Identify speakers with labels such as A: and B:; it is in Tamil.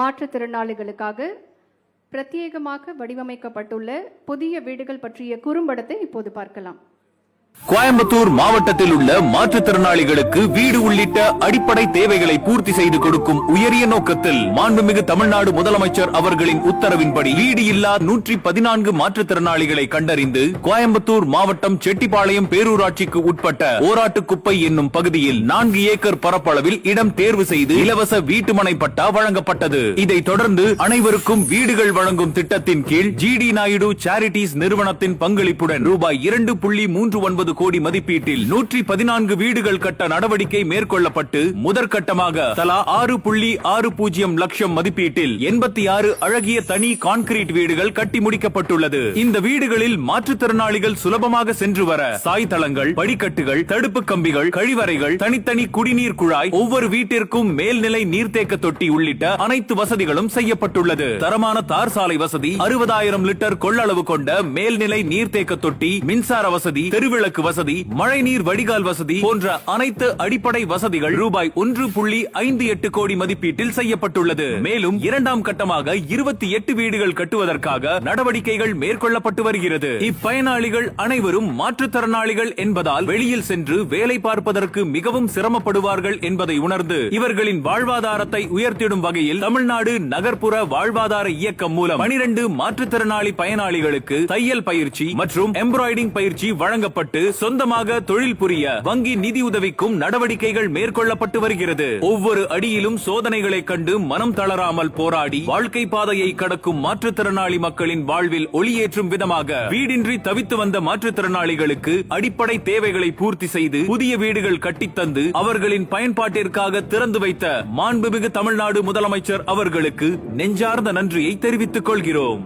A: மாற்றுத்திறனாளிகளுக்காக பிரத்யேகமாக வடிவமைக்கப்பட்டுள்ள புதிய வீடுகள் பற்றிய குறும்படத்தை இப்போது பார்க்கலாம்.
B: கோயம்புத்தூர் மாவட்டத்தில் உள்ள மாற்றுத்திறனாளிகளுக்கு வீடு உள்ளிட்ட அடிப்படை தேவைகளை பூர்த்தி செய்து கொடுக்கும் உயரிய நோக்கத்தில் மாண்புமிகு தமிழ்நாடு முதலமைச்சர் அவர்களின் உத்தரவின்படி வீடு இல்லா 114 மாற்றுத்திறனாளிகளை கண்டறிந்து கோயம்புத்தூர் மாவட்டம் செட்டிப்பாளையம் பேரூராட்சிக்கு உட்பட்ட ஓராட்டுக்குப்பை என்னும் பகுதியில் 4 ஏக்கர் பரப்பளவில் இடம் தேர்வு செய்து இலவச வீட்டுமனை பட்டா வழங்கப்பட்டது. இதைத் தொடர்ந்து அனைவருக்கும் வீடுகள் வழங்கும் திட்டத்தின் கீழ் ஜிடி நாயுடு சேரிட்டிஸ் நிறுவனத்தின் பங்களிப்புடன் ரூபாய் 2.39 கோடி மதிப்பீட்டில் 114 வீடுகள் கட்ட நடவடிக்கை மேற்கொள்ளப்பட்டு முதற்கட்டமாக தலா 6.60 லட்சம் மதிப்பீட்டில் 86 அழகிய தனி கான்கிரீட் வீடுகள் கட்டி முடிக்கப்பட்டுள்ளது. இந்த வீடுகளில் மாற்றுத்திறனாளிகள் சுலபமாக சென்று வர சாய்தளங்கள், படிக்கட்டுகள், தடுப்பு கம்பிகள், கழிவறைகள், தனித்தனி குடிநீர் குழாய், ஒவ்வொரு வீட்டிற்கும் மேல்நிலை நீர்த்தேக்க தொட்டி உள்ளிட்ட அனைத்து வசதிகளும் செய்யப்பட்டுள்ளது. தரமான தார் சாலை வசதி, 60,000 லிட்டர் கொள்ளளவு கொண்ட மேல்நிலை நீர்த்தேக்க தொட்டி, மின்சார வசதி, தெருவிளக்கு வசதி, மழைநீர் வடிகால் வசதி போன்ற அனைத்து அடிப்படை வசதிகள் ரூபாய் 1.58 கோடி மதிப்பீட்டில் செய்யப்பட்டுள்ளது. மேலும் இரண்டாம் கட்டமாக 28 வீடுகள் கட்டுவதற்காக நடவடிக்கைகள் மேற்கொள்ளப்பட்டு வருகிறது. இப்பயனாளிகள் அனைவரும் மாற்றுத்திறனாளிகள் என்பதால் வெளியில் சென்று வேலை பார்ப்பதற்கு மிகவும் சிரமப்படுவார்கள் என்பதை உணர்ந்து இவர்களின் வாழ்வாதாரத்தை உயர்த்திடும் வகையில் தமிழ்நாடு நகர்ப்புற வாழ்வாதார இயக்கம் மூலம் 12 மாற்றுத்திறனாளி பயனாளிகளுக்கு தையல் பயிற்சி மற்றும் எம்ப்ராய்டிங் பயிற்சி வழங்கப்பட்டு சொந்தமாக தொழில் புரிய வங்கி நிதியுதவிக்கும் நடவடிக்கைகள் மேற்கொள்ளப்பட்டு வருகிறது. ஒவ்வொரு அடியிலும் சோதனைகளை கண்டு மனம் தளராமல் போராடி வாழ்க்கை பாதையை கடக்கும் மாற்றுத்திறனாளி மக்களின் வாழ்வில் ஒளியேற்றும் விதமாக வீடின்றி தவித்து வந்த மாற்றுத்திறனாளிகளுக்கு அடிப்படை தேவைகளை பூர்த்தி செய்து புதிய வீடுகள் கட்டித்தந்து அவர்களின் பயன்பாட்டிற்காக திறந்து வைத்த மாண்புமிகு தமிழ்நாடு முதலமைச்சர் அவர்களுக்கு நெஞ்சார்ந்த நன்றியை தெரிவித்துக் கொள்கிறோம்.